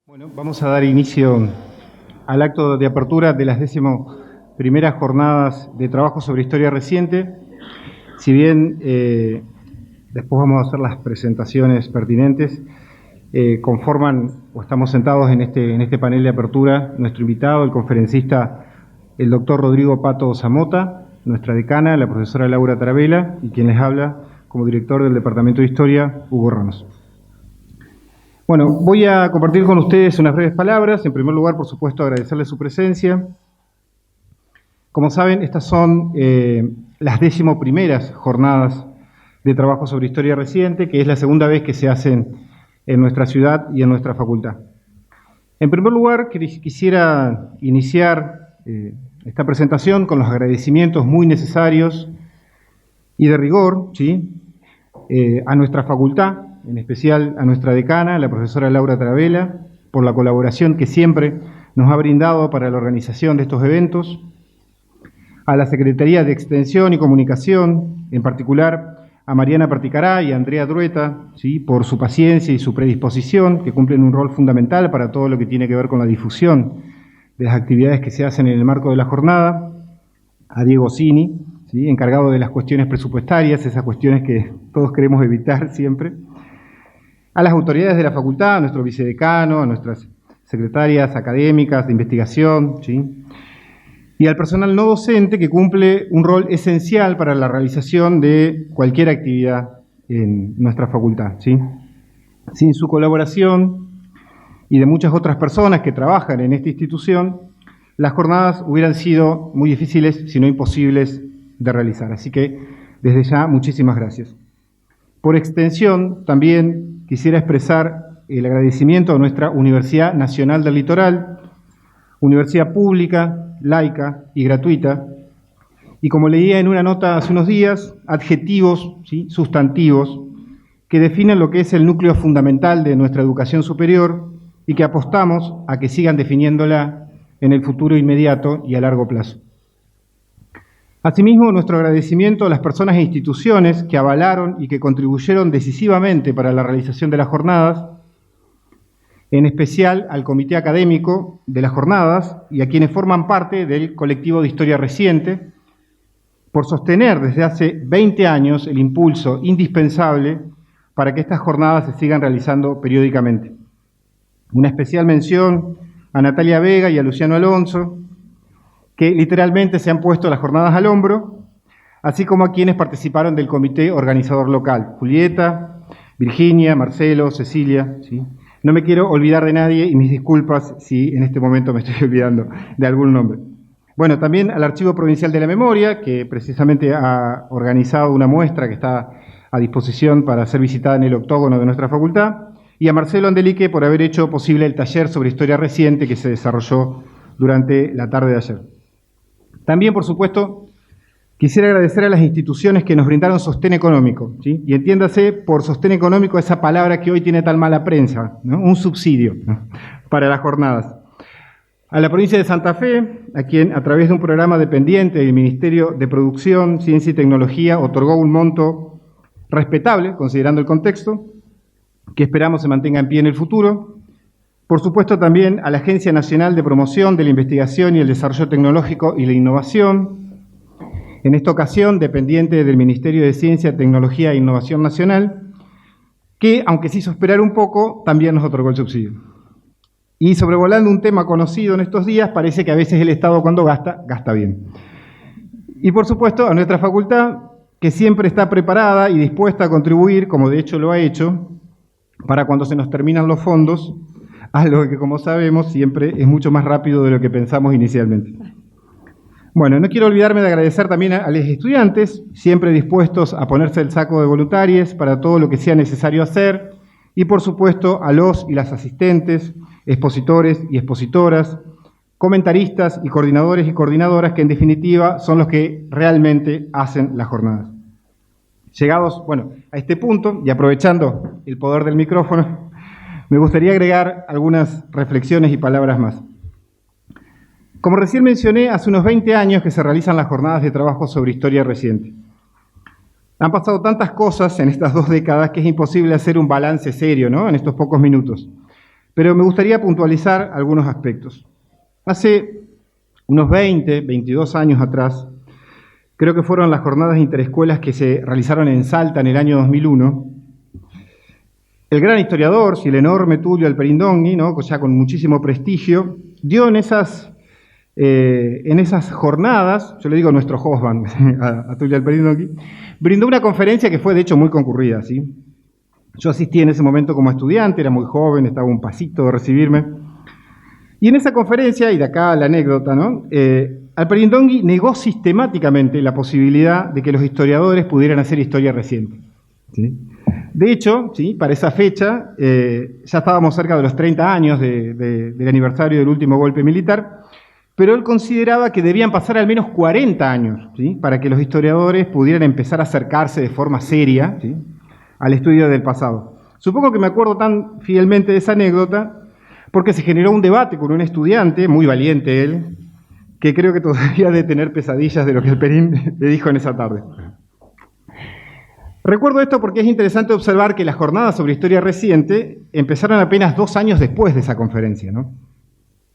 Bueno, vamos a dar inicio al acto de apertura de las 11ª jornadas de trabajo sobre historia reciente. Si bien después vamos a hacer las presentaciones pertinentes, conforman o estamos sentados en este panel de apertura nuestro invitado, el conferencista, el doctor Rodrigo Pato Zamota, nuestra decana, la profesora Laura Tarabella, y quien les habla como director del Departamento de Historia, Hugo Ramos. Bueno, voy a compartir con ustedes unas breves palabras. En primer lugar, por supuesto, agradecerles su presencia. Como saben, estas son las 11ª jornadas de trabajo sobre historia reciente, que es la segunda vez que se hacen en nuestra ciudad y en nuestra facultad. En primer lugar, quisiera iniciar esta presentación con los agradecimientos muy necesarios y de rigor, ¿sí?, a nuestra facultad, en especial a nuestra decana, la profesora Laura Tarabella, por la colaboración que siempre nos ha brindado para la organización de estos eventos, a la Secretaría de Extensión y Comunicación, en particular a Mariana Perticará y a Andrea Drueta, ¿sí?, por su paciencia y su predisposición, que cumplen un rol fundamental para todo lo que tiene que ver con la difusión de las actividades que se hacen en el marco de la jornada, a Diego Cini, ¿sí?, encargado de las cuestiones presupuestarias, esas cuestiones que todos queremos evitar siempre, a las autoridades de la facultad, a nuestro vicedecano, a nuestras secretarias académicas de investigación, ¿sí?, y al personal no docente que cumple un rol esencial para la realización de cualquier actividad en nuestra facultad, ¿sí? Sin su colaboración y de muchas otras personas que trabajan en esta institución, las jornadas hubieran sido muy difíciles, si no imposibles, de realizar. Así que, desde ya, muchísimas gracias. Por extensión, también quisiera expresar el agradecimiento a nuestra Universidad Nacional del Litoral, universidad pública, laica y gratuita, y como leía en una nota hace unos días, adjetivos, ¿sí?, sustantivos, que definen lo que es el núcleo fundamental de nuestra educación superior y que apostamos a que sigan definiéndola en el futuro inmediato y a largo plazo. Asimismo, nuestro agradecimiento a las personas e instituciones que avalaron y que contribuyeron decisivamente para la realización de las jornadas, en especial al comité académico de las jornadas y a quienes forman parte del colectivo de historia reciente, por sostener desde hace 20 años el impulso indispensable para que estas jornadas se sigan realizando periódicamente. Una especial mención a Natalia Vega y a Luciano Alonso, que literalmente se han puesto las jornadas al hombro, así como a quienes participaron del comité organizador local, Julieta, Virginia, Marcelo, Cecilia, ¿sí? No me quiero olvidar de nadie y mis disculpas si en este momento me estoy olvidando de algún nombre. Bueno, también al Archivo Provincial de la Memoria, que precisamente ha organizado una muestra que está a disposición para ser visitada en el octógono de nuestra facultad, y a Marcelo Andelique por haber hecho posible el taller sobre historia reciente que se desarrolló durante la tarde de ayer. También, por supuesto, quisiera agradecer a las instituciones que nos brindaron sostén económico, ¿sí? Y entiéndase por sostén económico esa palabra que hoy tiene tan mala prensa, ¿no?, un subsidio, ¿no?, para las jornadas. A la provincia de Santa Fe, a quien a través de un programa dependiente del Ministerio de Producción, Ciencia y Tecnología otorgó un monto respetable, considerando el contexto, que esperamos se mantenga en pie en el futuro. Por supuesto, también a la Agencia Nacional de Promoción de la Investigación y el Desarrollo Tecnológico y la Innovación, en esta ocasión dependiente del Ministerio de Ciencia, Tecnología e Innovación Nacional, que, aunque se hizo esperar un poco, también nos otorgó el subsidio. Y sobrevolando un tema conocido en estos días, parece que a veces el Estado cuando gasta, gasta bien. Y por supuesto a nuestra facultad, que siempre está preparada y dispuesta a contribuir, como de hecho lo ha hecho, para cuando se nos terminan los fondos, algo que, como sabemos, siempre es mucho más rápido de lo que pensamos inicialmente. Bueno, no quiero olvidarme de agradecer también a los estudiantes, siempre dispuestos a ponerse el saco de voluntarios para todo lo que sea necesario hacer, y por supuesto a los y las asistentes, expositores y expositoras, comentaristas y coordinadores y coordinadoras, que en definitiva son los que realmente hacen las jornadas. Llegados, bueno, a este punto, y aprovechando el poder del micrófono, me gustaría agregar algunas reflexiones y palabras más. Como recién mencioné, hace unos 20 años que se realizan las jornadas de trabajo sobre historia reciente. Han pasado tantas cosas en estas 2 décadas que es imposible hacer un balance serio, ¿no?, en estos pocos minutos. pero me gustaría puntualizar algunos aspectos. Hace unos 20, 22 años atrás, creo que fueron las jornadas interescuelas que se realizaron en Salta en el año 2001, el gran historiador, el enorme Tulio Alperindongui, ¿no?, ya con muchísimo prestigio, dio en esas jornadas, yo le digo nuestro hostman a Tulio Alperindongui, brindó una conferencia que fue de hecho muy concurrida, ¿sí? Yo asistí en ese momento como estudiante, era muy joven, estaba a un pasito de recibirme. Y en esa conferencia, y de acá la anécdota, ¿no?, Alperindongui negó sistemáticamente la posibilidad de que los historiadores pudieran hacer historia reciente, ¿sí? De hecho, ¿sí?, para esa fecha, ya estábamos cerca de los 30 años del aniversario del último golpe militar, pero él consideraba que debían pasar al menos 40 años, ¿sí?, para que los historiadores pudieran empezar a acercarse de forma seria, ¿sí?, al estudio del pasado. Supongo que me acuerdo tan fielmente de esa anécdota porque se generó un debate con un estudiante, muy valiente él, que creo que todavía debe tener pesadillas de lo que Alperín le dijo en esa tarde. Recuerdo esto porque es interesante observar que las jornadas sobre historia reciente empezaron apenas 2 años después de esa conferencia, ¿no?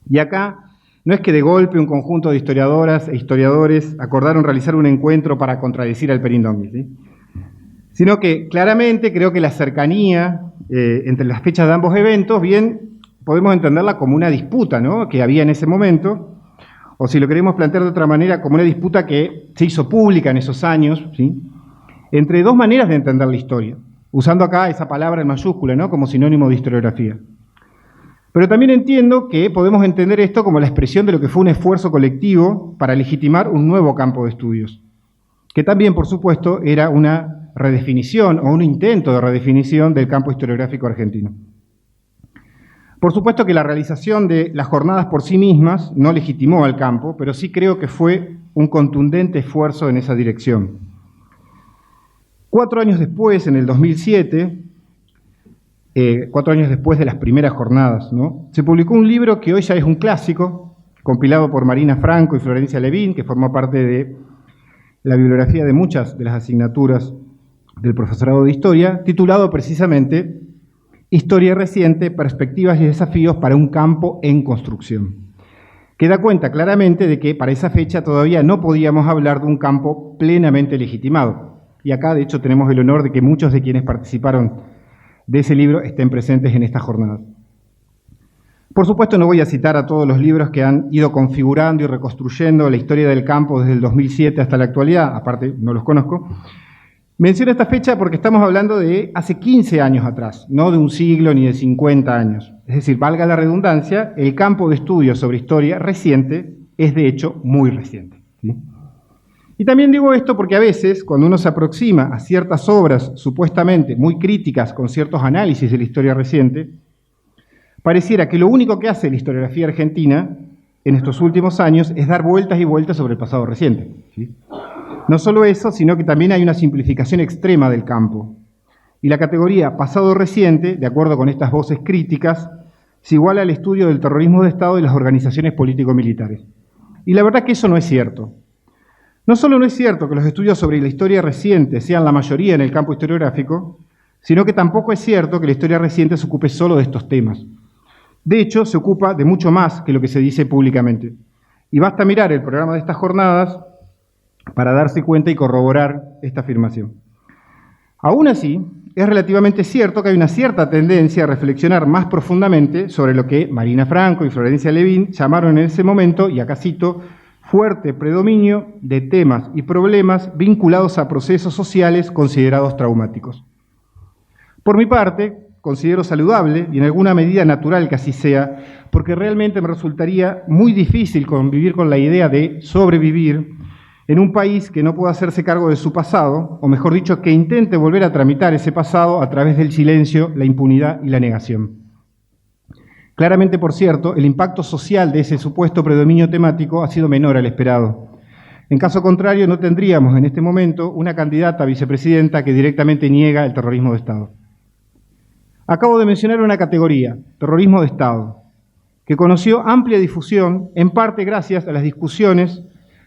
Y acá no es que de golpe un conjunto de historiadoras e historiadores acordaron realizar un encuentro para contradecir a Alperindongui, ¿sí?, sino que claramente creo que la cercanía entre las fechas de ambos eventos, bien podemos entenderla como una disputa, ¿no?, que había en ese momento, o si lo queremos plantear de otra manera, como una disputa que se hizo pública en esos años, ¿sí?, entre dos maneras de entender la historia, usando acá esa palabra en mayúscula, ¿no?, como sinónimo de historiografía. Pero también entiendo que podemos entender esto como la expresión de lo que fue un esfuerzo colectivo para legitimar un nuevo campo de estudios, que también, por supuesto, era una redefinición o un intento de redefinición del campo historiográfico argentino. Por supuesto que la realización de las jornadas por sí mismas no legitimó al campo, pero sí creo que fue un contundente esfuerzo en esa dirección. 4 años después, en el 2007, 4 años después de las primeras jornadas, ¿no?, se publicó un libro que hoy ya es un clásico, compilado por Marina Franco y Florencia Levín, que formó parte de la bibliografía de muchas de las asignaturas del profesorado de Historia, titulado precisamente Historia reciente, perspectivas y desafíos para un campo en construcción, que da cuenta claramente de que para esa fecha todavía no podíamos hablar de un campo plenamente legitimado. Y acá, de hecho, tenemos el honor de que muchos de quienes participaron de ese libro estén presentes en esta jornada. Por supuesto, no voy a citar a todos los libros que han ido configurando y reconstruyendo la historia del campo desde el 2007 hasta la actualidad, aparte no los conozco. Menciono esta fecha porque estamos hablando de hace 15 años atrás, no de un siglo ni de 50 años. Es decir, valga la redundancia, el campo de estudio sobre historia reciente es de hecho muy reciente, ¿sí? Y también digo esto porque a veces, cuando uno se aproxima a ciertas obras supuestamente muy críticas con ciertos análisis de la historia reciente, pareciera que lo único que hace la historiografía argentina en estos últimos años es dar vueltas y vueltas sobre el pasado reciente, ¿sí? No solo eso, sino que también hay una simplificación extrema del campo. Y la categoría pasado reciente, de acuerdo con estas voces críticas, se iguala al estudio del terrorismo de Estado y las organizaciones político-militares. Y la verdad que eso no es cierto. No solo no es cierto que los estudios sobre la historia reciente sean la mayoría en el campo historiográfico, sino que tampoco es cierto que la historia reciente se ocupe solo de estos temas. De hecho, se ocupa de mucho más que lo que se dice públicamente. Y basta mirar el programa de estas jornadas para darse cuenta y corroborar esta afirmación. Aún así, es relativamente cierto que hay una cierta tendencia a reflexionar más profundamente sobre lo que Marina Franco y Florencia Levín llamaron en ese momento, y acá cito, fuerte predominio de temas y problemas vinculados a procesos sociales considerados traumáticos. Por mi parte, considero saludable y en alguna medida natural que así sea, porque realmente me resultaría muy difícil convivir con la idea de sobrevivir en un país que no pueda hacerse cargo de su pasado, o mejor dicho, que intente volver a tramitar ese pasado a través del silencio, la impunidad y la negación. Claramente, por cierto, el impacto social de ese supuesto predominio temático ha sido menor al esperado. En caso contrario, no tendríamos en este momento una candidata a vicepresidenta que directamente niega el terrorismo de Estado. Acabo de mencionar una categoría, terrorismo de Estado, que conoció amplia difusión, en parte gracias a las discusiones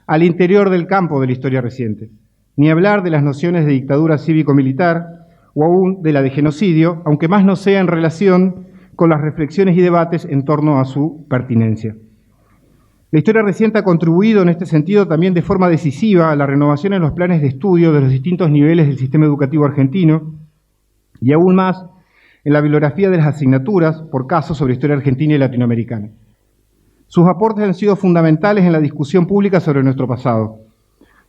al interior del campo de la historia reciente. Ni hablar de las nociones de dictadura cívico-militar o aún de la de genocidio, aunque más no sea en relación con las reflexiones y debates en torno a su pertinencia. La historia reciente ha contribuido en este sentido también de forma decisiva a la renovación en los planes de estudio de los distintos niveles del sistema educativo argentino y aún más en la bibliografía de las asignaturas por casos sobre historia argentina y latinoamericana. Sus aportes han sido fundamentales en la discusión pública sobre nuestro pasado,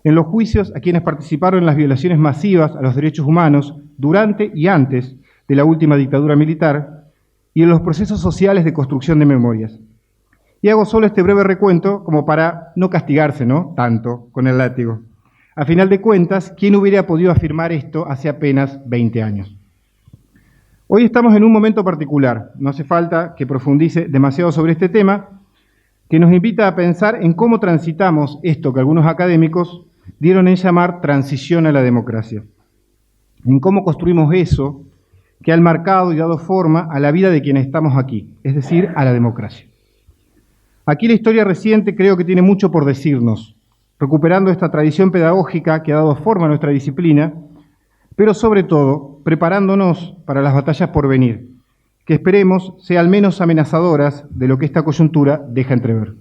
en los juicios a quienes participaron en las violaciones masivas a los derechos humanos durante y antes de la última dictadura militar y en los procesos sociales de construcción de memorias. Y hago solo este breve recuento como para no castigarse, ¿no?, tanto con el látigo. A final de cuentas, ¿quién hubiera podido afirmar esto hace apenas 20 años? Hoy estamos en un momento particular, no hace falta que profundice demasiado sobre este tema, que nos invita a pensar en cómo transitamos esto que algunos académicos dieron en llamar transición a la democracia, en cómo construimos eso que ha marcado y dado forma a la vida de quienes estamos aquí, es decir, a la democracia. Aquí la historia reciente creo que tiene mucho por decirnos, recuperando esta tradición pedagógica que ha dado forma a nuestra disciplina, pero sobre todo preparándonos para las batallas por venir, que esperemos sean menos amenazadoras de lo que esta coyuntura deja entrever.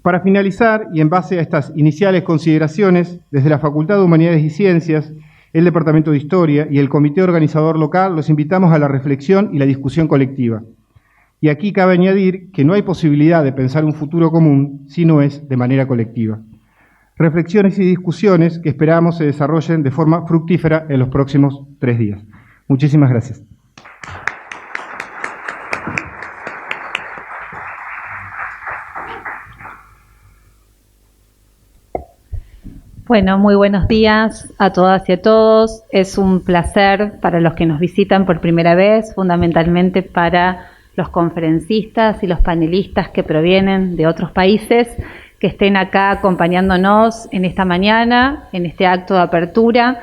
Para finalizar, y en base a estas iniciales consideraciones, desde la Facultad de Humanidades y Ciencias, el Departamento de Historia y el Comité Organizador Local los invitamos a la reflexión y la discusión colectiva. Y aquí cabe añadir que no hay posibilidad de pensar un futuro común si no es de manera colectiva. Reflexiones y discusiones que esperamos se desarrollen de forma fructífera en los próximos 3 días. Muchísimas gracias. Bueno, muy buenos días a todas y a todos. Es un placer para los que nos visitan por primera vez, fundamentalmente para los conferencistas y los panelistas que provienen de otros países, que estén acá acompañándonos en esta mañana, en este acto de apertura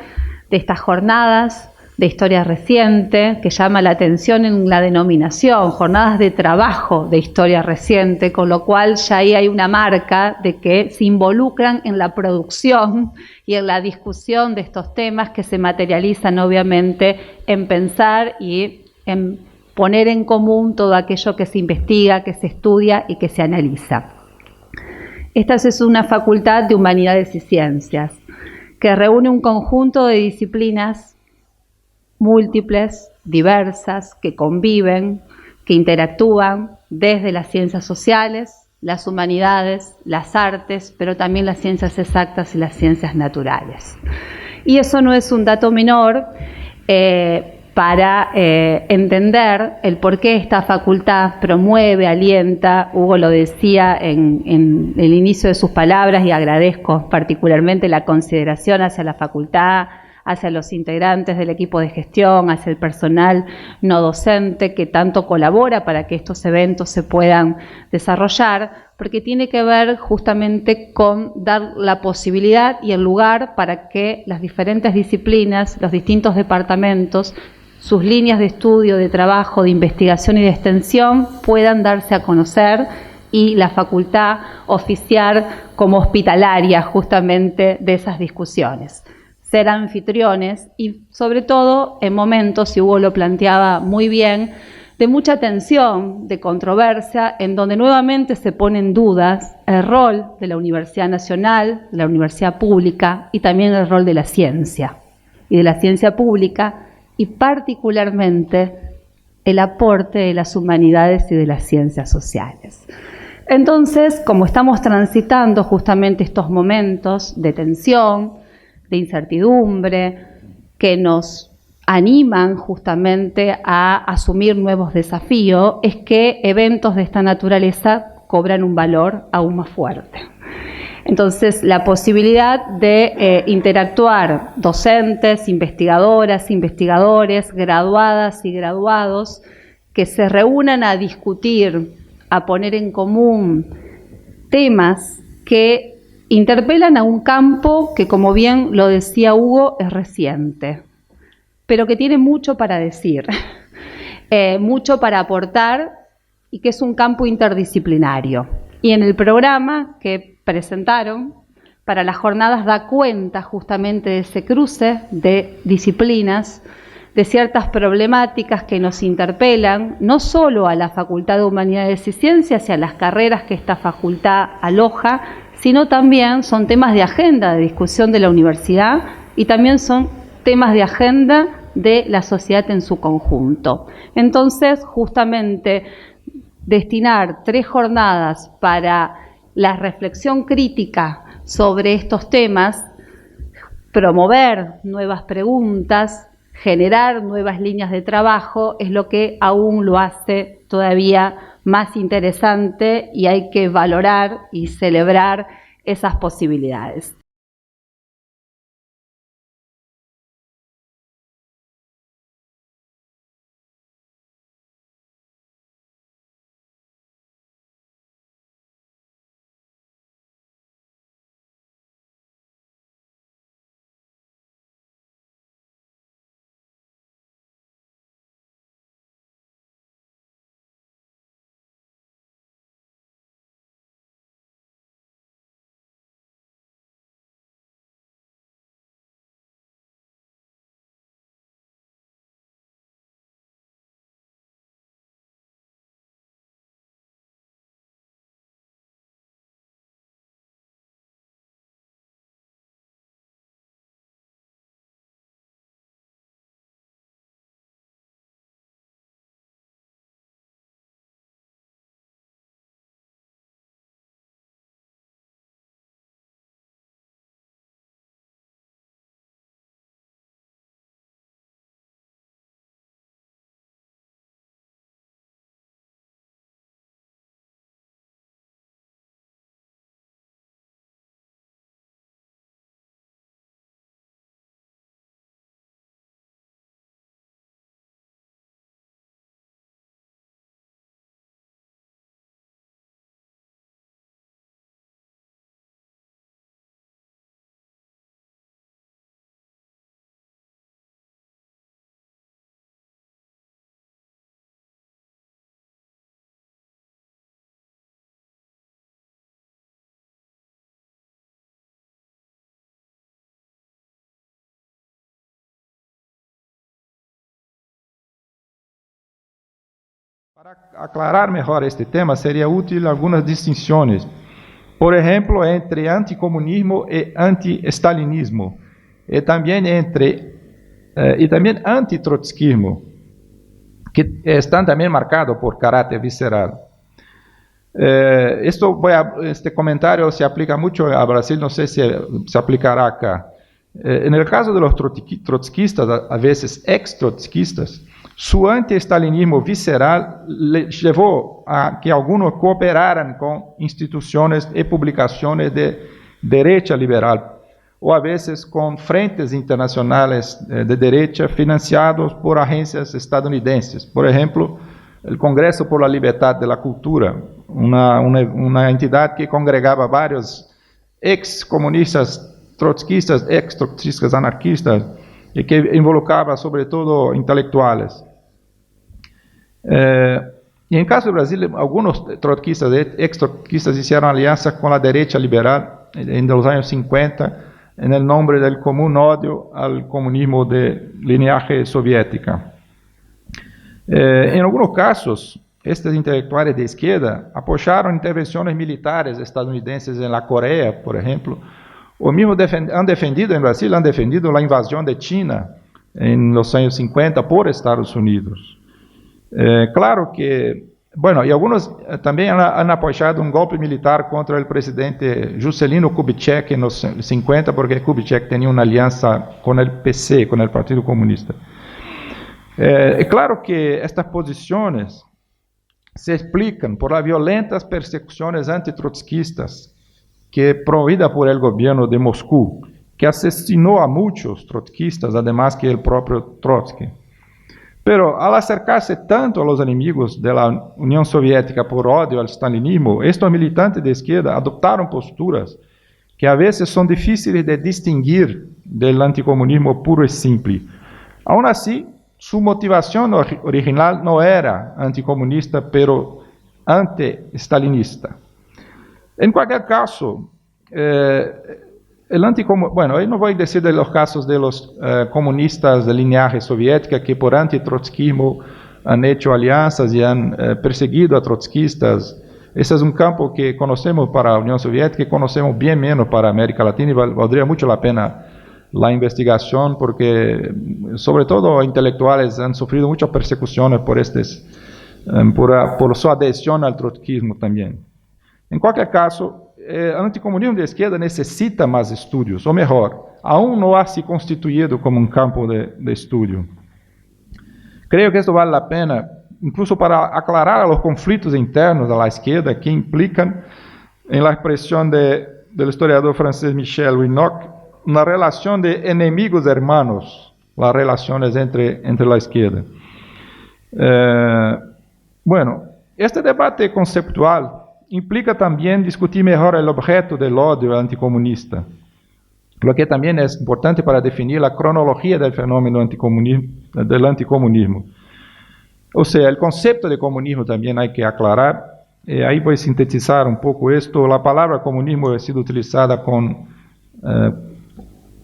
de estas jornadas de historia reciente, que llama la atención en la denominación, jornadas de trabajo de historia reciente, con lo cual ya ahí hay una marca de que se involucran en la producción y en la discusión de estos temas que se materializan obviamente en pensar y en poner en común todo aquello que se investiga, que se estudia y que se analiza. Esta es una facultad de Humanidades y Ciencias que reúne un conjunto de disciplinas múltiples, diversas, que conviven, que interactúan desde las ciencias sociales, las humanidades, las artes, pero también las ciencias exactas y las ciencias naturales. Y eso no es un dato menor para entender el por qué esta facultad promueve, alienta. Hugo lo decía en el inicio de sus palabras y agradezco particularmente la consideración hacia la facultad, hacia los integrantes del equipo de gestión, hacia el personal no docente que tanto colabora para que estos eventos se puedan desarrollar, porque tiene que ver justamente con dar la posibilidad y el lugar para que las diferentes disciplinas, los distintos departamentos, sus líneas de estudio, de trabajo, de investigación y de extensión puedan darse a conocer y la facultad oficiar como hospitalaria justamente de esas discusiones. Ser anfitriones y sobre todo en momentos, y Hugo lo planteaba muy bien, de mucha tensión, de controversia, en donde nuevamente se pone en dudas el rol de la Universidad Nacional, de la Universidad Pública y también el rol de la ciencia y de la ciencia pública y particularmente el aporte de las humanidades y de las ciencias sociales. Entonces, como estamos transitando justamente estos momentos de tensión, de incertidumbre, que nos animan justamente a asumir nuevos desafíos, es que eventos de esta naturaleza cobran un valor aún más fuerte. Entonces, la posibilidad de interactuar docentes, investigadoras, investigadores, graduadas y graduados, que se reúnan a discutir, a poner en común temas que interpelan a un campo que, como bien lo decía Hugo, es reciente, pero que tiene mucho para decir, mucho para aportar y que es un campo interdisciplinario. Y en el programa que presentaron para las jornadas da cuenta justamente de ese cruce de disciplinas, de ciertas problemáticas que nos interpelan, no solo a la Facultad de Humanidades y Ciencias y a las carreras que esta facultad aloja, sino también son temas de agenda de discusión de la universidad y también son temas de agenda de la sociedad en su conjunto. Entonces, justamente, destinar 3 jornadas para la reflexión crítica sobre estos temas, promover nuevas preguntas, generar nuevas líneas de trabajo, es lo que aún lo hace todavía más interesante y hay que valorar y celebrar esas posibilidades. Para aclarar mejor este tema, sería útil algunas distinciones. Por ejemplo, entre anticomunismo y anti-estalinismo. Y también anti-trotskismo, que están también marcados por carácter visceral. Este comentario se aplica mucho a Brasil, no sé si se aplicará acá. En el caso de los trotskistas, a veces ex-trotskistas, su anti-estalinismo visceral le llevó a que algunos cooperaran con instituciones y publicaciones de derecha liberal, o a veces con frentes internacionales de derecha financiados por agencias estadounidenses. Por ejemplo, el Congreso por la Libertad de la Cultura, una entidad que congregaba varios ex-comunistas, trotskistas, ex-trotskistas anarquistas, y que involucraba sobre todo intelectuales. Y en caso de Brasil, algunos trotskistas, ex-trotskistas hicieron alianza con la derecha liberal en los años 50 en el nombre del común odio al comunismo de lineaje soviética. En algunos casos, estos intelectuales de izquierda apoyaron intervenciones militares estadounidenses en la Corea, por ejemplo, o mismo han defendido en Brasil, han defendido la invasión de China en los años 50 por Estados Unidos. Claro que, bueno, y algunos también han apoyado un golpe militar contra el presidente Juscelino Kubitschek en los 50, porque Kubitschek tenía una alianza con el PC, con el Partido Comunista. Claro que estas posiciones se explican por las violentas persecuciones antitrotskistas que promovida por el gobierno de Moscú, que asesinó a muchos trotskistas, además que el propio Trotsky. Pero al acercarse tanto a los enemigos de la Unión Soviética por odio al stalinismo, estos militantes de izquierda adoptaron posturas que a veces son difíciles de distinguir del anticomunismo puro y simple. Aún así, su motivación original no era anticomunista, pero anti-stalinista. En cualquier caso, Bueno, ahí no voy a decir de los casos de los comunistas de linaje soviética que por antitrotskismo han hecho alianzas y han perseguido a trotskistas. Ese es un campo que conocemos para la Unión Soviética y conocemos bien menos para América Latina y valdría mucho la pena la investigación porque sobre todo intelectuales han sufrido muchas persecuciones por su adhesión al trotskismo también. En cualquier caso, el anticomunismo de izquierda necesita más estudios, o mejor, aún no ha se constituido como un campo de estudio. Creo que esto vale la pena, incluso para aclarar los conflictos internos de la izquierda que implican, en la expresión del historiador francés Michel Winnock, una relación de enemigos hermanos, las relaciones entre la izquierda. Bueno, este debate conceptual implica también discutir mejor el objeto del odio anticomunista, lo que también es importante para definir la cronología del fenómeno del anticomunismo. O sea, el concepto de comunismo también hay que aclarar. Ahí voy a sintetizar un poco esto. La palabra comunismo ha sido utilizada con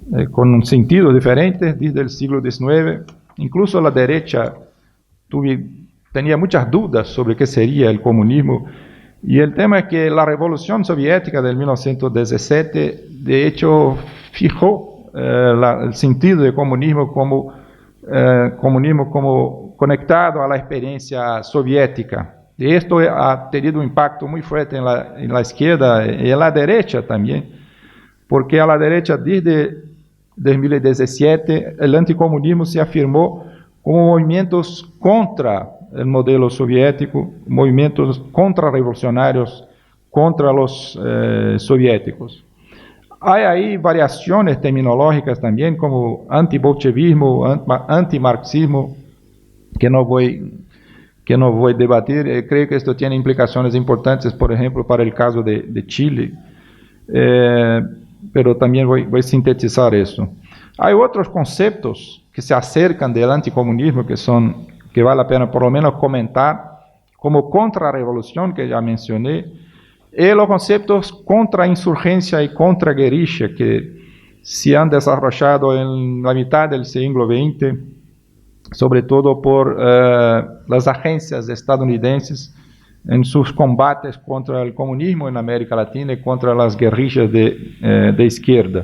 un sentido diferente desde el siglo XIX. Incluso la derecha tenía muchas dudas sobre qué sería el comunismo. Y el tema es que la Revolución Soviética del 1917, de hecho, fijó el sentido del comunismo como conectado a la experiencia soviética. Y esto ha tenido un impacto muy fuerte en la izquierda y en la derecha también, porque a la derecha desde 2017 el anticomunismo se afirmó como movimientos contra el modelo soviético, movimientos contrarrevolucionarios contra los soviéticos. Hay ahí variaciones terminológicas también, como antibolchevismo, antimarxismo, que no voy a debatir. Creo que esto tiene implicaciones importantes, por ejemplo, para el caso de Chile, pero también voy a sintetizar eso. Hay otros conceptos que se acercan del anticomunismo que vale la pena por lo menos comentar, como contrarrevolución, que ya mencioné, y los conceptos contrainsurgencia y contraguerrilla que se han desarrollado en la mitad del siglo XX, sobre todo por las agencias estadounidenses en sus combates contra el comunismo en América Latina y contra las guerrillas de izquierda.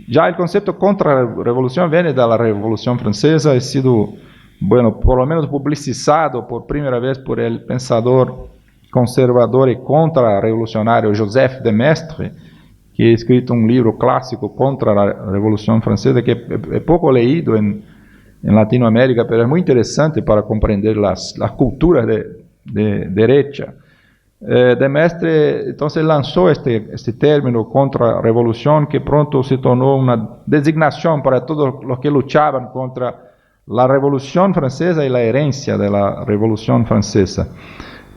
Ya el concepto contrarrevolución viene de la Revolución Francesa, ha sido, bueno, por lo menos publicizado por primera vez por el pensador conservador y contrarrevolucionario Joseph de Maistre, que ha escrito un libro clásico contra la Revolución Francesa, que es poco leído en Latinoamérica, pero es muy interesante para comprender las culturas de derecha. De Maistre entonces lanzó este término contrarrevolución, que pronto se tornó una designación para todos los que luchaban contra la Revolución Francesa y la herencia de la Revolución Francesa.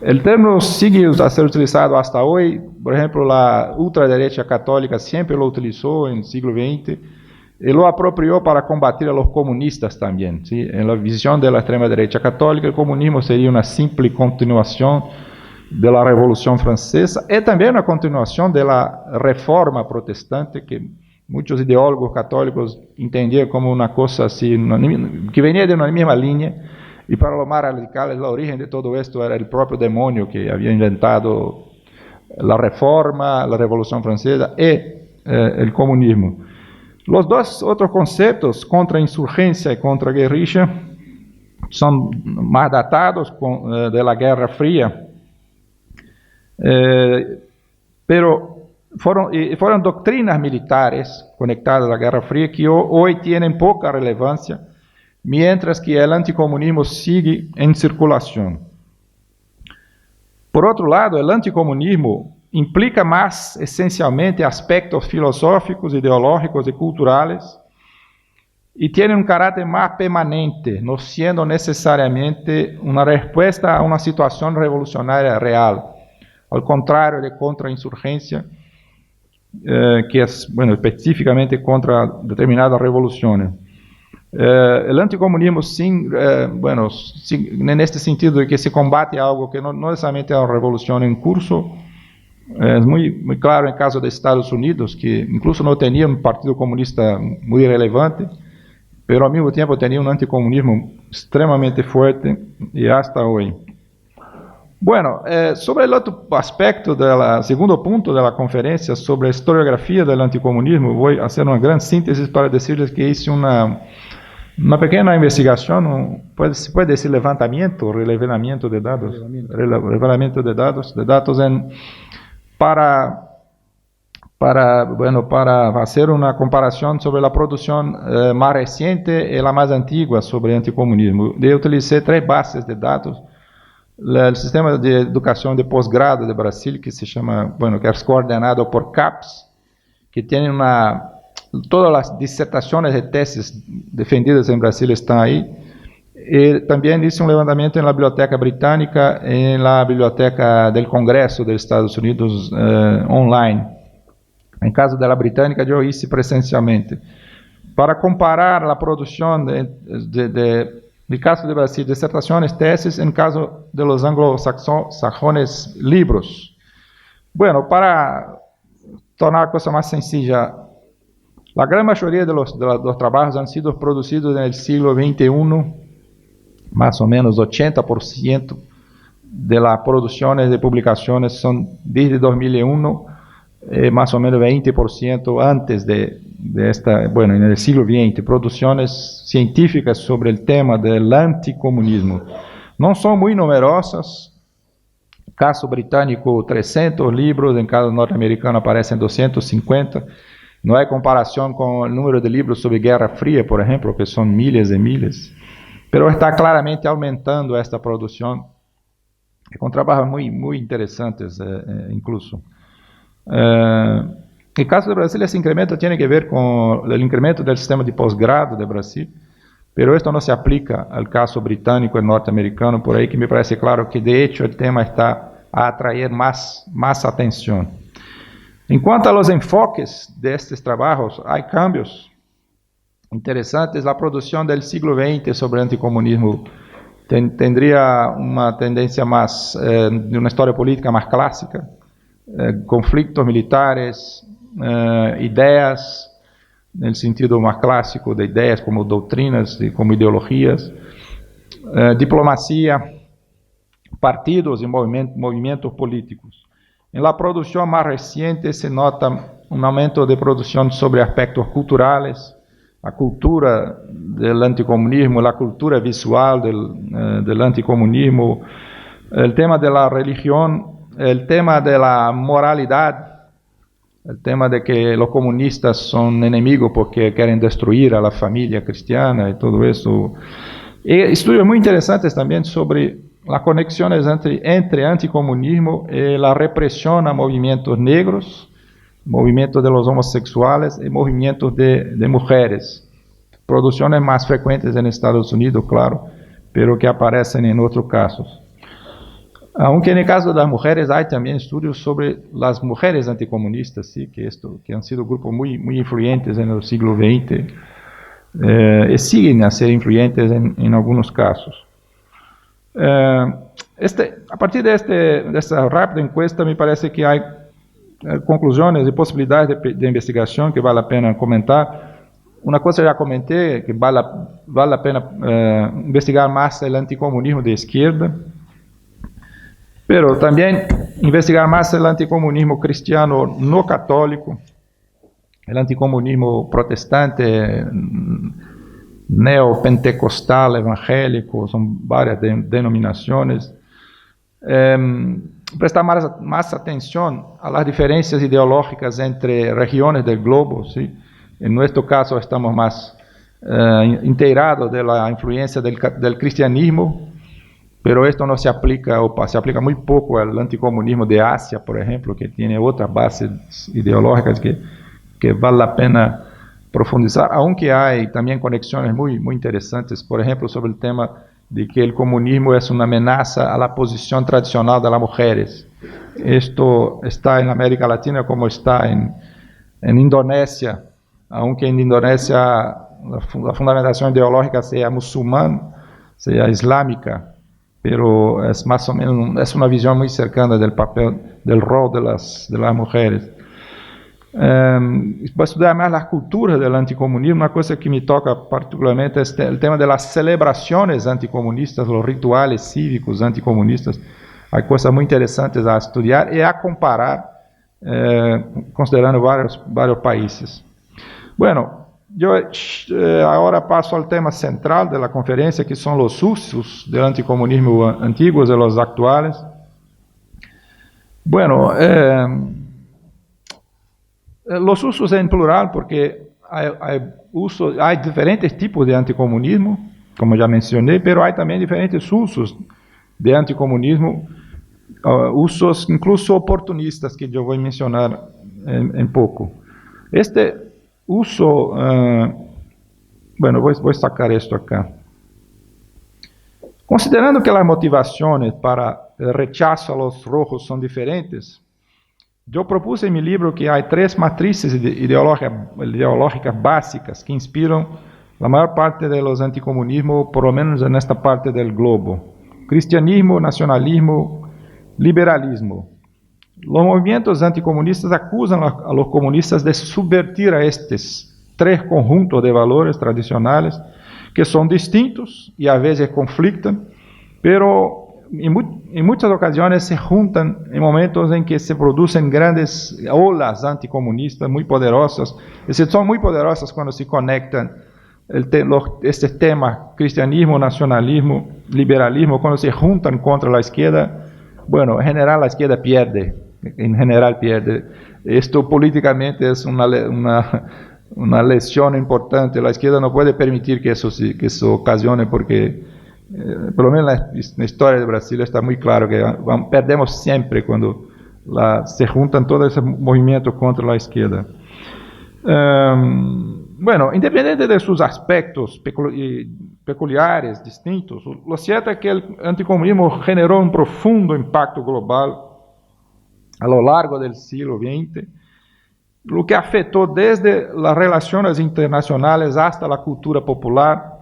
El término sigue a ser utilizado hasta hoy. Por ejemplo, la ultraderecha católica siempre lo utilizó en el siglo XX y lo apropió para combatir a los comunistas también, ¿sí? En la visión de la extrema derecha católica, el comunismo sería una simple continuación de la Revolución Francesa y también una continuación de la Reforma Protestante, que muchos ideólogos católicos entendían como una cosa así, que venía de una misma línea, y para los más radicales la origen de todo esto era el propio demonio que había inventado la Reforma, la Revolución Francesa y el comunismo. Los dos otros conceptos, contrainsurgencia y contraguerrilla, son más datados de la Guerra Fría, pero fueron doctrinas militares conectadas a la Guerra Fría que hoy tienen poca relevancia, mientras que el anticomunismo sigue en circulación. Por otro lado, el anticomunismo implica más esencialmente aspectos filosóficos, ideológicos y culturales, y tiene un carácter más permanente, no siendo necesariamente una respuesta a una situación revolucionaria real, al contrario de contrainsurgencia, que es, bueno, específicamente contra determinadas revoluciones. El anticomunismo, en este sentido de que se combate algo que no necesariamente es una revolución en curso, Es muy claro en el caso de Estados Unidos, que incluso no tenía un partido comunista muy relevante, pero al mismo tiempo tenía un anticomunismo extremadamente fuerte y hasta hoy. Bueno, sobre el otro aspecto, segundo punto de la conferencia, sobre la historiografía del anticomunismo, voy a hacer una gran síntesis para decirles que hice una pequeña investigación, se puede decir levantamiento, relevamiento de datos, relevamiento de datos para hacer una comparación sobre la producción más reciente y la más antigua sobre anticomunismo. Yo utilicé 3 bases de datos. El sistema de educación de posgrado de Brasil, que se llama, que es coordinado por CAPES, que tiene todas las disertaciones de tesis defendidas en Brasil están ahí. Y también hice un levantamiento en la Biblioteca Británica, en la Biblioteca del Congreso de Estados Unidos online. En caso de la Británica, yo hice presencialmente. Para comparar la producción del caso de Brasil, disertaciones, tesis, en caso de los anglosajones, libros. Bueno, para tornar la cosa más sencilla, la gran mayoría de los trabajos han sido producidos en el siglo XXI, más o menos 80% de las producciones de publicaciones son desde 2001, más o menos 20% antes de esta, en el siglo XX, producciones científicas sobre el tema del anticomunismo. No son muy numerosas. Caso británico, 300 libros, en caso norteamericano aparecen 250. No hay comparación con el número de libros sobre Guerra Fría, por ejemplo, que son miles y miles. Pero está claramente aumentando esta producción, con trabajos muy interesantes incluso. El caso de Brasil, ese incremento tiene que ver con el incremento del sistema de posgrado de Brasil, pero esto no se aplica al caso británico y norteamericano, por ahí que me parece claro que de hecho el tema está a atraer más atención. En cuanto a los enfoques de estos trabajos, hay cambios interesantes. La producción del siglo XX sobre anticomunismo tendría una tendencia más de una historia política más clásica, conflictos militares, ideas, en el sentido más clásico de ideas como doctrinas y como ideologías, diplomacia, partidos y movimientos políticos. En la producción más reciente se nota un aumento de producción sobre aspectos culturales, la cultura del anticomunismo, la cultura visual del anticomunismo, el tema de la religión, el tema de la moralidad, el tema de que los comunistas son enemigos porque quieren destruir a la familia cristiana y todo eso. Y estudios muy interesantes también sobre las conexiones entre anticomunismo y la represión a movimientos negros, movimientos de los homosexuales y movimientos de mujeres. Producciones más frecuentes en Estados Unidos, claro, pero que aparecen en otros casos. Aunque en el caso de las mujeres hay también estudios sobre las mujeres anticomunistas, ¿sí? que han sido grupos muy influyentes en el siglo XX y siguen a ser influyentes en algunos casos. A partir de esta rápida encuesta me parece que hay conclusiones y posibilidades de investigación que vale la pena comentar. Una cosa ya comenté, que vale la pena investigar más el anticomunismo de izquierda, pero también investigar más el anticomunismo cristiano no católico, el anticomunismo protestante, neopentecostal, evangélico, son varias denominaciones. Prestar más atención a las diferencias ideológicas entre regiones del globo, ¿sí? En nuestro caso estamos más integrados de la influencia del cristianismo, pero esto no se aplica, se aplica muy poco al anticomunismo de Asia, por ejemplo, que tiene otras bases ideológicas que vale la pena profundizar, aunque hay también conexiones muy interesantes, por ejemplo, sobre el tema de que el comunismo es una amenaza a la posición tradicional de las mujeres. Esto está en América Latina como está en Indonesia, aunque en Indonesia la fundamentación ideológica sea musulmana, sea islámica, pero es más o menos, es una visión muy cercana del papel, del rol de las mujeres. Para estudar más las culturas del anticomunismo, una cosa que me toca particularmente es el tema de las celebraciones anticomunistas, los rituales cívicos anticomunistas. Hay cosas muy interesantes a estudiar y a comparar, considerando varios países. Bueno, yo ahora paso al tema central de la conferencia, que son los usos del anticomunismo antiguos y los actuales. Bueno, los usos en plural, porque hay diferentes tipos de anticomunismo, como ya mencioné, pero hay también diferentes usos de anticomunismo, usos incluso oportunistas, que yo voy a mencionar en poco. Este uso, bueno, voy a sacar esto acá. Considerando que las motivaciones para el rechazo a los rojos son diferentes, yo propuse en mi libro que hay 3 matrices ideológicas básicas que inspiran la mayor parte de los anticomunismos, por lo menos en esta parte del globo: cristianismo, nacionalismo, liberalismo. Los movimientos anticomunistas acusan a los comunistas de subvertir a estos 3 conjuntos de valores tradicionales, que son distintos y a veces conflictan, pero en muchas ocasiones se juntan en momentos en que se producen grandes olas anticomunistas muy poderosas. Es decir, son muy poderosas cuando se conectan estos temas, cristianismo, nacionalismo, liberalismo, cuando se juntan contra la izquierda. Bueno, en general la izquierda pierde, Esto políticamente es una lesión importante. La izquierda no puede permitir que eso ocasione, porque por lo menos en la historia de Brasil está muy claro que perdemos siempre cuando se juntan todos esos movimientos contra la izquierda. Bueno, independiente de sus aspectos peculiares, distintos, lo cierto es que el anticomunismo generó un profundo impacto global a lo largo del siglo XX, lo que afectó desde las relaciones internacionales hasta la cultura popular,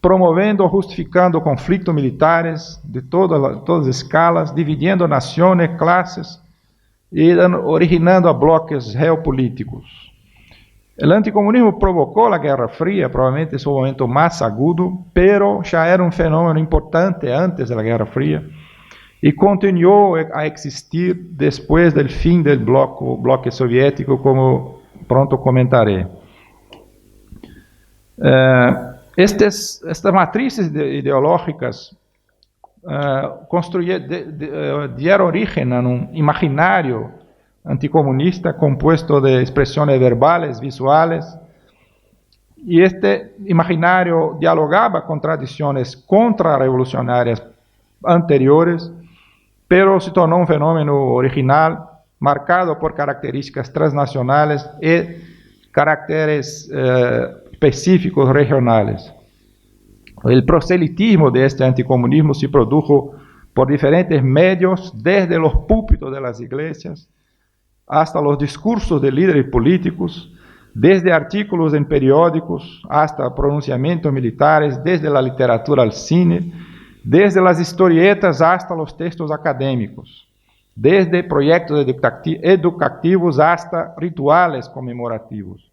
promovendo o justificando conflictos militares de todas las escalas, dividiendo naciones, clases y originando a bloques geopolíticos. El anticomunismo provocó la Guerra Fría, probablemente en su momento más agudo, pero ya era un fenómeno importante antes de la Guerra Fría y continuó a existir después del fin del bloque soviético, como pronto comentaré. Estas matrices ideológicas dieron origen a un imaginario anticomunista compuesto de expresiones verbales, visuales, y este imaginario dialogaba con tradiciones contrarrevolucionarias anteriores, pero se tornó un fenómeno original, marcado por características transnacionales y caracteres específicos regionales. El proselitismo de este anticomunismo se produjo por diferentes medios, desde los púlpitos de las iglesias hasta los discursos de líderes políticos, desde artículos en periódicos hasta pronunciamientos militares, desde la literatura al cine, desde las historietas hasta los textos académicos, desde proyectos educativos hasta rituales conmemorativos.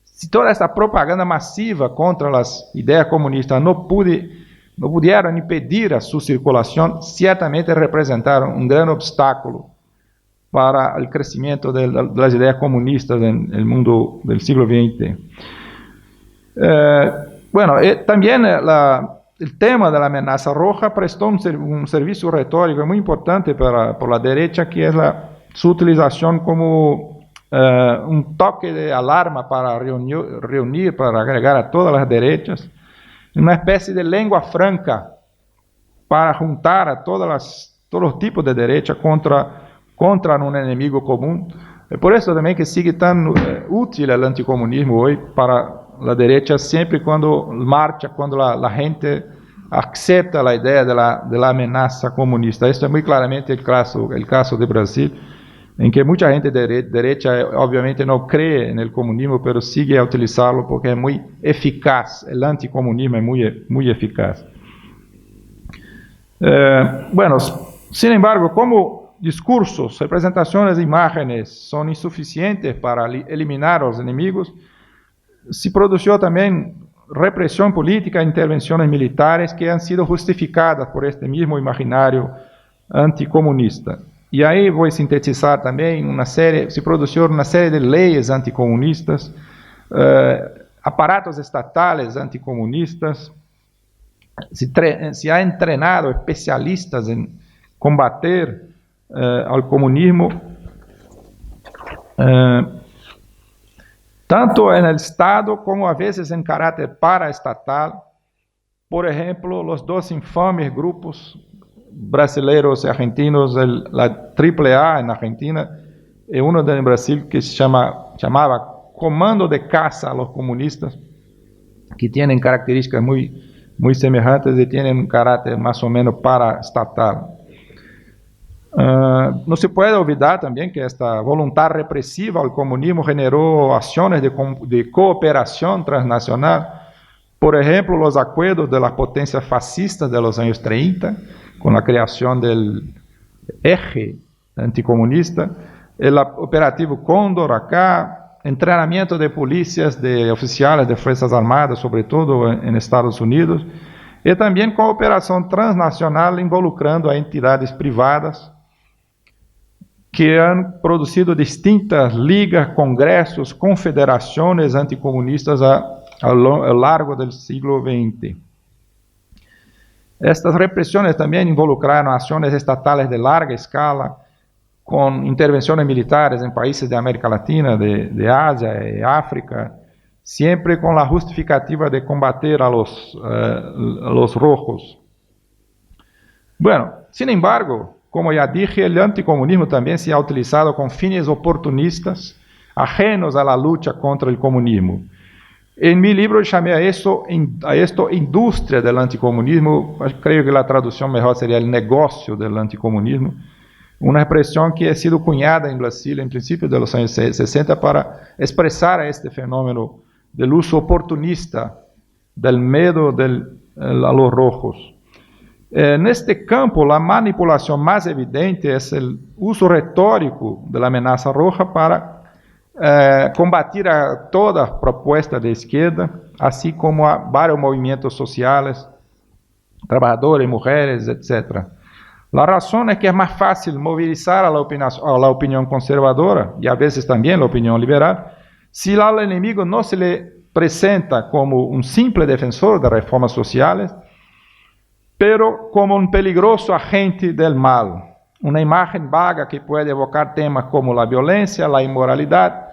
Si toda esta propaganda masiva contra las ideas comunistas no pudieron impedir a su circulación, ciertamente representaron un gran obstáculo para el crecimiento de las ideas comunistas en el mundo del siglo XX. También el tema de la amenaza roja prestó un servicio retórico muy importante por la derecha, que es su utilización como un toque de alarma para reunir, para agregar a todas las derechas, una especie de lengua franca para juntar a todos los tipos de derecha contra un enemigo común. Por eso también que sigue tan útil el anticomunismo hoy para la derecha, siempre cuando marcha, cuando la gente acepta la idea de la amenaza comunista. Esto es muy claramente el caso de Brasil, en que mucha gente de derecha obviamente no cree en el comunismo, pero sigue a utilizarlo porque es muy eficaz. El anticomunismo es muy eficaz. Bueno, sin embargo, como discursos, representaciones e imágenes son insuficientes para eliminar a los enemigos, se produjo también represión política e intervenciones militares que han sido justificadas por este mismo imaginario anticomunista. Y ahí voy a sintetizar también se produjo una serie de leyes anticomunistas, aparatos estatales anticomunistas, se ha entrenado especialistas en combater al comunismo, tanto en el Estado como a veces en carácter paraestatal. Por ejemplo, los dos infames grupos brasileños y argentinos, la AAA en Argentina y uno en Brasil que se llamaba Comando de Caza a los Comunistas, que tienen características muy semejantes y tienen un carácter más o menos paraestatal. No se puede olvidar también que esta voluntad represiva al comunismo generó acciones de cooperación transnacional. Por ejemplo, los acuerdos de las potencias fascistas de los años 30, con la creación del eje anticomunista, el operativo Cóndor acá, entrenamiento de policías, de oficiales de Fuerzas Armadas, sobre todo en Estados Unidos, y también cooperación transnacional involucrando a entidades privadas que han producido distintas ligas, congressos, confederaciones anticomunistas a lo largo del siglo XX. Estas represiones también involucraron acciones estatales de larga escala, con intervenciones militares en países de América Latina, de Asia y África, siempre con la justificativa de combater a los rojos. Bueno, sin embargo, como ya dije, el anticomunismo también se ha utilizado con fines oportunistas, ajenos a la lucha contra el comunismo. En mi libro llamé a esto industria del anticomunismo. Creo que la traducción mejor sería el negocio del anticomunismo, una expresión que ha sido cuñada en Brasil en principios de los años 60 para expresar este fenómeno del uso oportunista del miedo a los rojos. En este campo, la manipulación más evidente es el uso retórico de la amenaza roja para combatir a toda propuesta de izquierda, así como a varios movimientos sociales, trabajadores, mujeres, etc. La razón es que es más fácil movilizar a la opinión conservadora y a veces también la opinión liberal si al enemigo no se le presenta como un simple defensor de reformas sociales, pero como un peligroso agente del mal, una imagen vaga que puede evocar temas como la violencia, la inmoralidad,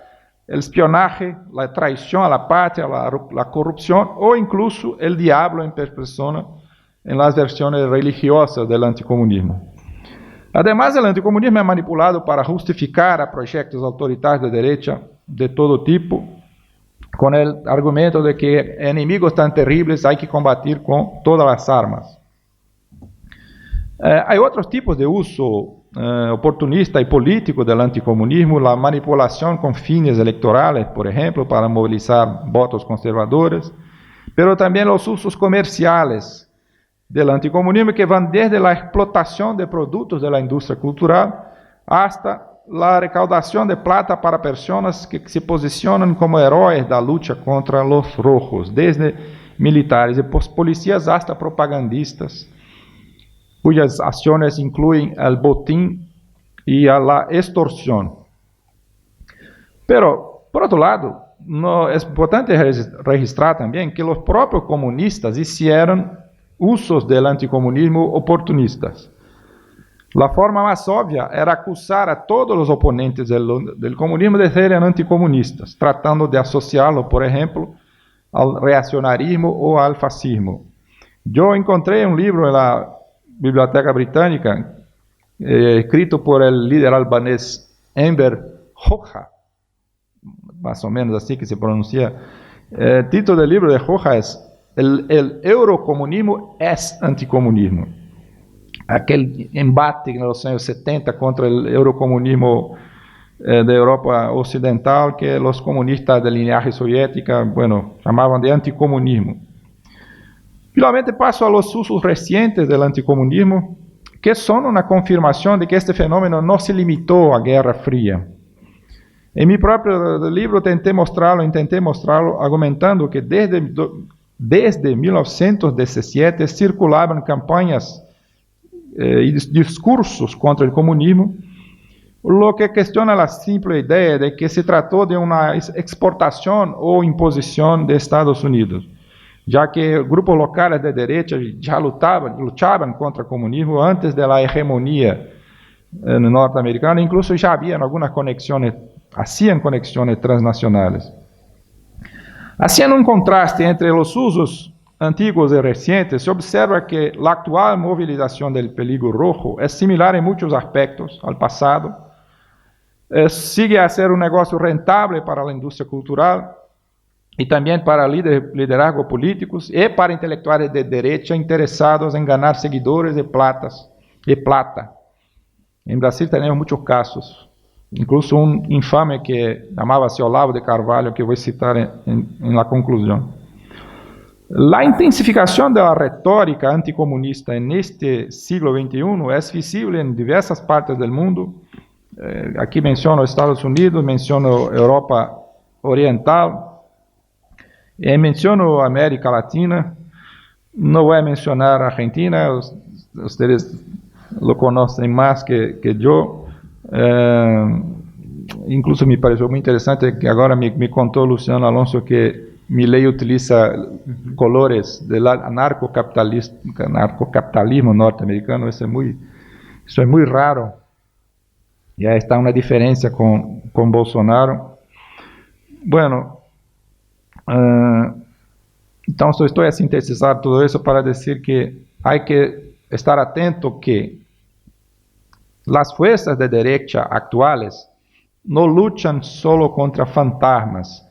el espionaje, la traición a la patria, la corrupción o incluso el diablo en persona en las versiones religiosas del anticomunismo. Además, el anticomunismo es manipulado para justificar a proyectos autoritarios de derecha de todo tipo, con el argumento de que enemigos tan terribles hay que combatir con todas las armas. Hay otros tipos de uso oportunista y político del anticomunismo, la manipulación con fines electorales, por ejemplo, para movilizar votos conservadores, pero también los usos comerciales del anticomunismo que van desde la explotación de productos de la industria cultural hasta la recaudación de plata para personas que se posicionan como héroes de la lucha contra los rojos, desde militares y policías hasta propagandistas, cuyas acciones incluyen el botín y a la extorsión. Pero, por otro lado, es importante registrar también que los propios comunistas hicieron usos del anticomunismo oportunistas. La forma más obvia era acusar a todos los oponentes del comunismo de ser anticomunistas, tratando de asociarlo, por ejemplo, al reaccionarismo o al fascismo. Yo encontré un libro en la Biblioteca Británica, escrito por el líder albanés Enver Hoxha, más o menos así que se pronuncia. El título del libro de Hoxha es El eurocomunismo es anticomunismo. Aquel embate en los años 70 contra el eurocomunismo de Europa Occidental, que los comunistas de linaje soviética, llamaban de anticomunismo. Finalmente paso a los usos recientes del anticomunismo, que son una confirmación de que este fenómeno no se limitó a Guerra Fría. En mi propio libro intenté mostrarlo argumentando que desde 1917 circulaban campañas y discursos contra el comunismo, lo que cuestiona la simple idea de que se trató de una exportación o imposición de Estados Unidos, ya que grupos locales de derecha ya luchaban contra el comunismo antes de la hegemonía norteamericana, incluso ya habían algunas conexiones, hacían conexiones transnacionales. Haciendo un contraste entre los usos antiguos y recientes, se observa que la actual movilización del peligro rojo es similar en muchos aspectos al pasado, sigue a ser un negocio rentable para la industria cultural y también para liderazgos políticos y para intelectuales de derecha interesados en ganar seguidores y plata. En Brasil tenemos muchos casos, incluso un infame que llamaba-se Olavo de Carvalho, que voy a citar en la conclusión. La intensificación de la retórica anticomunista en este siglo XXI es visible en diversas partes del mundo. Aquí menciono Estados Unidos, menciono Europa Oriental, menciono América Latina. No voy a mencionar Argentina, ustedes lo conocen más que yo. Incluso me pareció muy interesante que ahora me contó Luciano Alonso que Milei utiliza colores del anarcocapitalismo norteamericano. Eso es muy raro. Ya está una diferencia con Bolsonaro. Bueno, entonces estoy a sintetizar todo eso para decir que hay que estar atento que las fuerzas de derecha actuales no luchan solo contra fantasmas,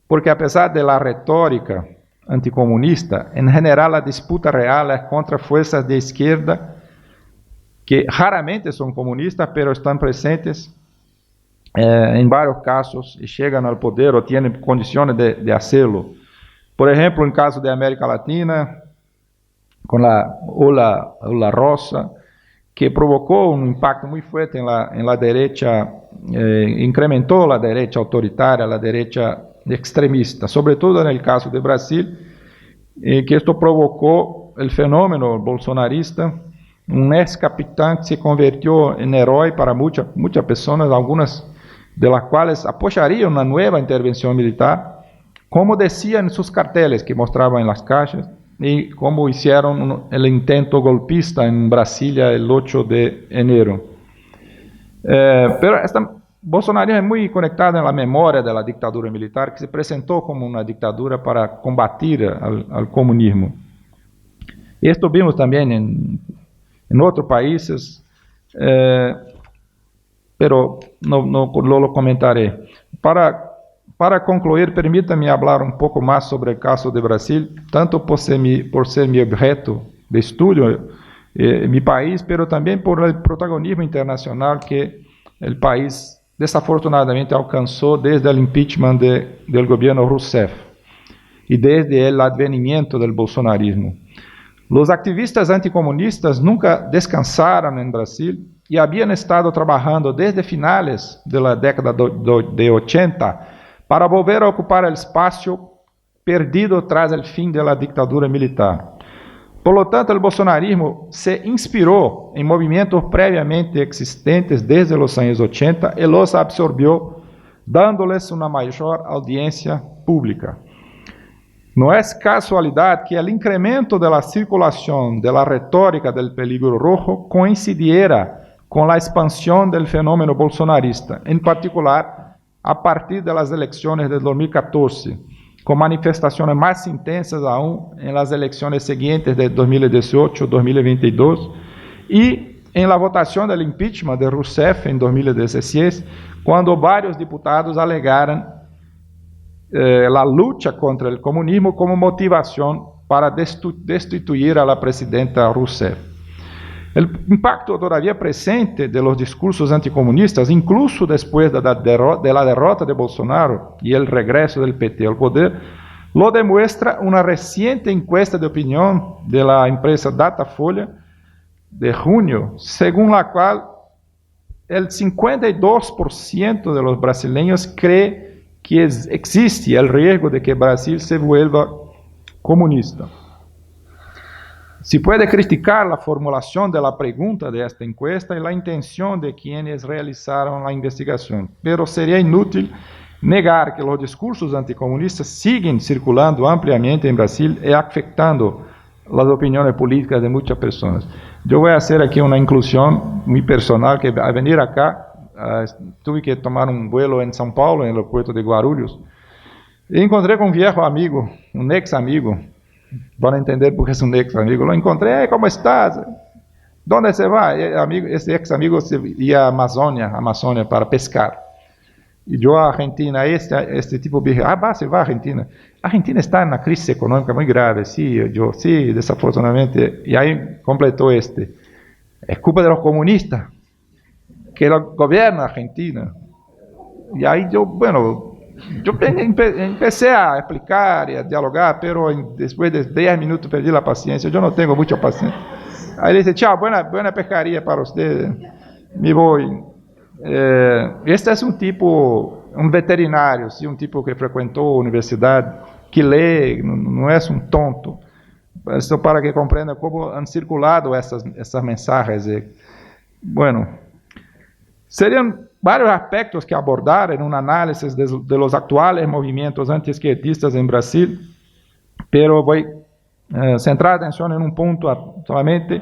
porque a pesar de la retórica anticomunista, en general la disputa real es contra fuerzas de izquierda que raramente son comunistas, pero están presentes en varios casos y llegan al poder o tienen condiciones de hacerlo. Por ejemplo, en el caso de América Latina, con la ola rosa, que provocó un impacto muy fuerte en la derecha, incrementó la derecha autoritaria, la derecha extremista, sobre todo en el caso de Brasil, que esto provocó el fenómeno bolsonarista. Un ex capitán se convirtió en héroe para muchas personas, algunas de las cuales apoyarían una nueva intervención militar, como decían en sus carteles que mostraban en las calles, y como hicieron el intento golpista en Brasilia el 8 de enero. Pero esta bolsonarismo es muy conectado en la memoria de la dictadura militar, que se presentó como una dictadura para combatir al comunismo. Y esto vimos también en otros países, pero no lo comentaré. Para concluir, permítame hablar un poco más sobre el caso de Brasil, tanto por ser mi objeto de estudio, mi país, pero también por el protagonismo internacional que el país desafortunadamente alcanzó desde el impeachment del gobierno Rousseff y desde el advenimiento del bolsonarismo. Los activistas anticomunistas nunca descansaron en Brasil y habían estado trabajando desde finales de la década de 80 para volver a ocupar el espacio perdido tras el fin de la dictadura militar. Por lo tanto, el bolsonarismo se inspiró en movimientos previamente existentes desde los años 80 y los absorbió, dándoles una mayor audiencia pública. No es casualidad que el incremento de la circulación de la retórica del peligro rojo coincidiera con la expansión del fenómeno bolsonarista, en particular a partir de las elecciones de 2014, con manifestaciones más intensas aún en las elecciones siguientes de 2018, 2022, y en la votación del impeachment de Rousseff en 2016, cuando varios diputados alegaron la lucha contra el comunismo como motivación para destituir a la presidenta Rousseff. El impacto todavía presente de los discursos anticomunistas, incluso después de la derrota de Bolsonaro y el regreso del PT al poder, Lo demuestra una reciente encuesta de opinión de la empresa Datafolha de junio, según la cual el 52% de los brasileños cree que existe el riesgo de que Brasil se vuelva comunista. Se puede criticar la formulación de la pregunta de esta encuesta y la intención de quienes realizaron la investigación, pero sería inútil negar que los discursos anticomunistas siguen circulando ampliamente en Brasil y afectando las opiniones políticas de muchas personas. Yo voy a hacer aquí una inclusión muy personal, que al venir acá, tuve que tomar un vuelo en São Paulo, en el aeropuerto de Guarulhos, y encontré con un viejo amigo, un ex amigo. Van a entender por qué es un ex amigo. Lo encontré, ¿cómo estás? ¿Dónde se va? Ese ex amigo se iba a Amazônia para pescar. Y yo a Argentina, este tipo dije, se va a Argentina. Argentina está en una crisis económica muy grave, sí, desafortunadamente. Y ahí completó es culpa de los comunistas, que gobierna Argentina. Y ahí yo empecé a explicar y a dialogar, pero después de 10 minutos perdí la paciencia. Yo no tengo mucha paciencia. Ahí le dice, chao, buena pescaría para ustedes. Me voy. Este es un tipo, un veterinario, ¿sí? Un tipo que frecuentó universidad, que lee, no es un tonto. Esto para que comprenda cómo han circulado esas mensajes. Bueno, serían varios aspectos que abordar en un análisis de los actuales movimientos antiizquierdistas en Brasil, pero voy a centrar atención en un punto solamente.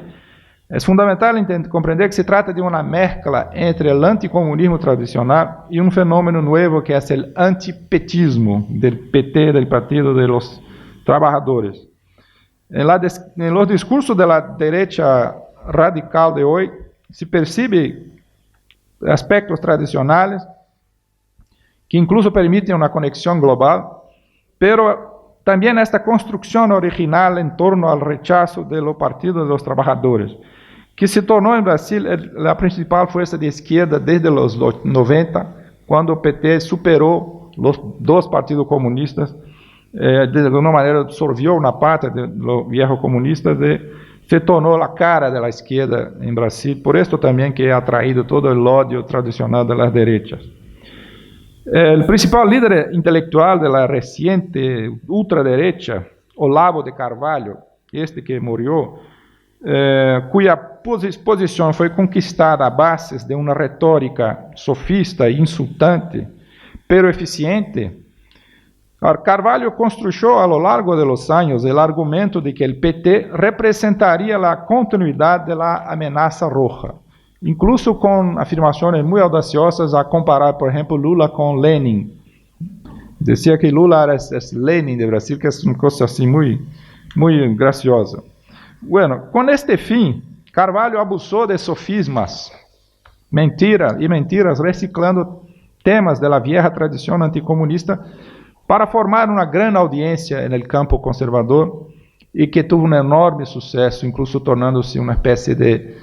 Es fundamental comprender que se trata de una mezcla entre el anticomunismo tradicional y un fenómeno nuevo que es el antipetismo del PT, del Partido de los Trabajadores. En los discursos de la derecha radical de hoy se percibe aspectos tradicionales que incluso permiten una conexión global, pero también esta construcción original en torno al rechazo de los partidos de los trabajadores, que se tornó en Brasil la principal fuerza de izquierda desde los 90, cuando el PT superó los dos partidos comunistas, de alguna manera absorbió una parte de los viejos comunistas, se tornó la cara de la izquierda en Brasil, por esto también que ha traído todo el odio tradicional de las derechas. El principal líder intelectual de la reciente ultraderecha, Olavo de Carvalho, que murió, cuya posición fue conquistada a bases de una retórica sofista e insultante, pero eficiente, Carvalho construyó a lo largo de los años el argumento de que el PT representaría la continuidad de la amenaza roja, incluso con afirmaciones muy audaciosas a comparar, por ejemplo, Lula con Lenin. Decía que Lula es Lenin de Brasil, que es una cosa así muy graciosa. Bueno, con este fin, Carvalho abusó de sofismas, mentiras, reciclando temas de la vieja tradición anticomunista para formar una gran audiencia en el campo conservador y que tuvo un enorme suceso, incluso tornándose una especie de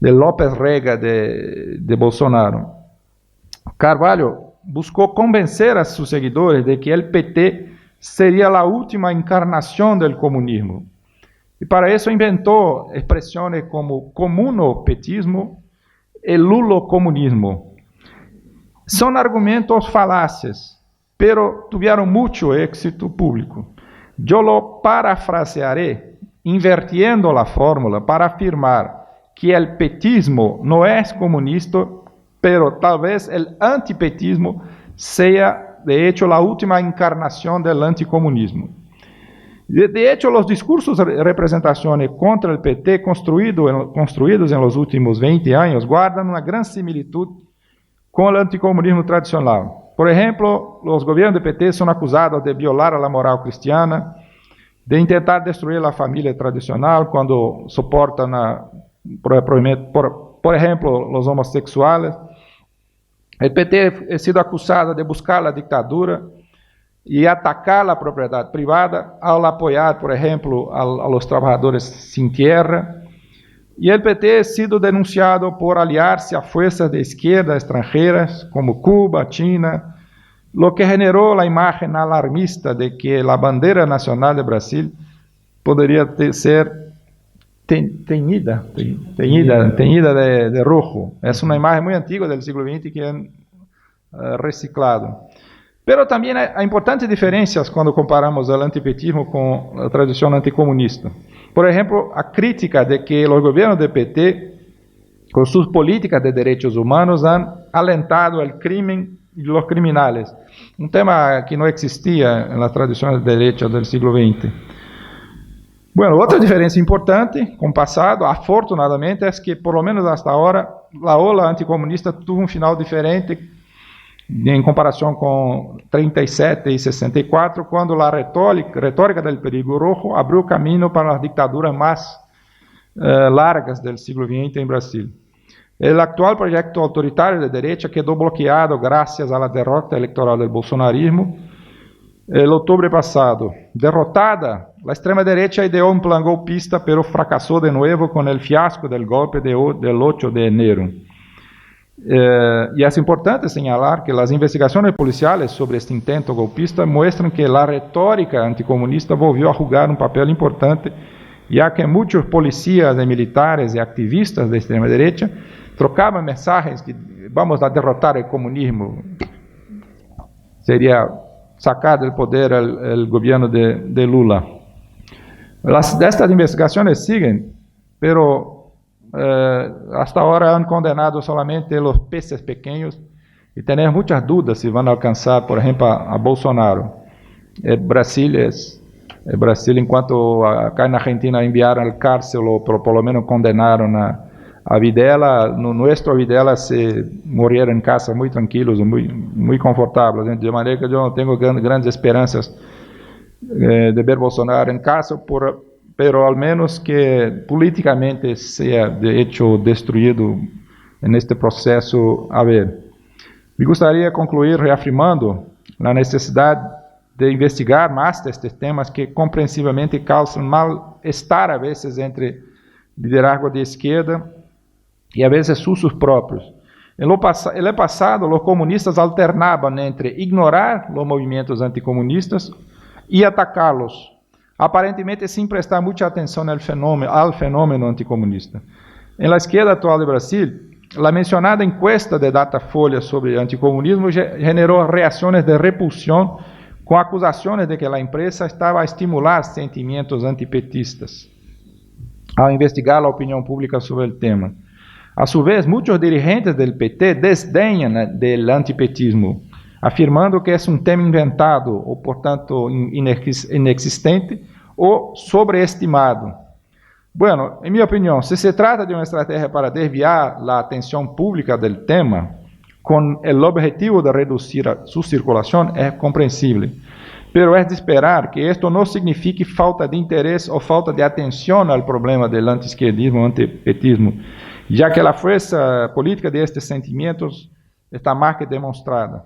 López Rega de Bolsonaro. Carvalho buscó convencer a sus seguidores de que el PT sería la última encarnación del comunismo. Y para eso inventó expresiones como comunopetismo y lulocomunismo. Son argumentos falaces, pero tuvieron mucho éxito público. Yo lo parafrasearé, invirtiendo la fórmula para afirmar que el petismo no es comunista, pero tal vez el antipetismo sea, de hecho, la última encarnación del anticomunismo. De hecho, los discursos de representaciones contra el PT construidos en los últimos 20 años guardan una gran similitud con el anticomunismo tradicional. Por ejemplo, los gobiernos de PT son acusados de violar la moral cristiana, de intentar destruir la familia tradicional cuando soportan, por ejemplo, los homosexuales. El PT ha sido acusado de buscar la dictadura y atacar la propiedad privada al apoyar, por ejemplo, a los trabajadores sin tierra. Y el PT ha sido denunciado por aliarse a fuerzas de izquierda extranjeras como Cuba, China, lo que generó la imagen alarmista de que la bandera nacional de Brasil podría ser teñida de rojo. Es una imagen muy antigua del siglo XX que han reciclado. Pero también hay importantes diferencias cuando comparamos el antipetismo con la tradición anticomunista. Por ejemplo, a crítica de que los gobiernos del PT, con sus políticas de derechos humanos, han alentado el crimen y los criminales. Un tema que no existía en las tradiciones de derecha del siglo XX. Bueno, otra diferencia importante con pasado, afortunadamente, es que por lo menos hasta ahora la ola anticomunista tuvo un final diferente en comparación con 37 y 64, cuando la retórica del perigo rojo abrió camino para las dictaduras más largas del siglo XX en Brasil. El actual proyecto autoritario de derecha quedó bloqueado gracias a la derrota electoral del bolsonarismo el octubre pasado. Derrotada, la extrema derecha ideó un plan golpista, pero fracasó de nuevo con el fiasco del golpe del 8 de enero. Y es importante señalar que las investigaciones policiales sobre este intento golpista muestran que la retórica anticomunista volvió a jugar un papel importante, ya que muchos policías, militares y activistas de extrema derecha trocaban mensajes que vamos a derrotar el comunismo. Sería sacar del poder el gobierno de Lula. Estas investigaciones siguen, pero hasta ahora han condenado solamente los peces pequeños y tenemos muchas dudas si van a alcanzar, por ejemplo, a Bolsonaro. Brasil, en cuanto acá en Argentina enviaron al cárcel o por lo menos condenaron a Videla, nuestro Videla se murieron en casa muy tranquilos, muy confortables, de manera que yo no tengo grandes esperanzas de ver Bolsonaro en casa, pero al menos que políticamente sea de hecho destruido en este proceso. A ver, me gustaría concluir reafirmando la necesidad de investigar más de estos temas que comprensivamente causan mal-estar a veces entre liderazgo de izquierda y a veces usos propios. En el pasado, los comunistas alternaban entre ignorar los movimientos anticomunistas y atacarlos, aparentemente sin prestar mucha atención al fenómeno anticomunista. En la izquierda actual de Brasil, la mencionada encuesta de Datafolha sobre anticomunismo generó reacciones de repulsión con acusaciones de que la empresa estaba a estimular sentimientos antipetistas al investigar la opinión pública sobre el tema. A su vez, muchos dirigentes del PT desdeñan del antipetismo, afirmando que es un tema inventado o, por tanto, inexistente o sobreestimado. Bueno, en mi opinión, si se trata de una estrategia para desviar la atención pública del tema con el objetivo de reducir su circulación, es comprensible. Pero es de esperar que esto no signifique falta de interés o falta de atención al problema del antiizquierdismo o antipetismo, ya que la fuerza política de estos sentimientos está más que demostrada.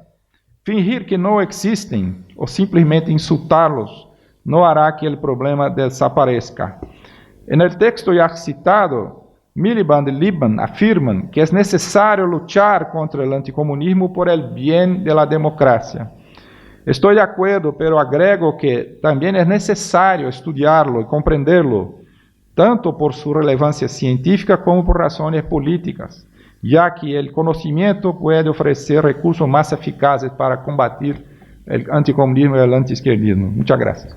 Fingir que no existen o simplesmente insultarlos no hará que el problema desaparezca. En el texto ya citado, Miliband y Liban afirman que es necesario luchar contra el anticomunismo por el bien de la democracia. Estoy de acuerdo, pero agrego que también es necesario estudiarlo y comprenderlo, tanto por su relevancia científica como por razones políticas, ya que el conocimiento puede ofrecer recursos más eficaces para combatir el anticomunismo y el antiizquierdismo. Muchas gracias.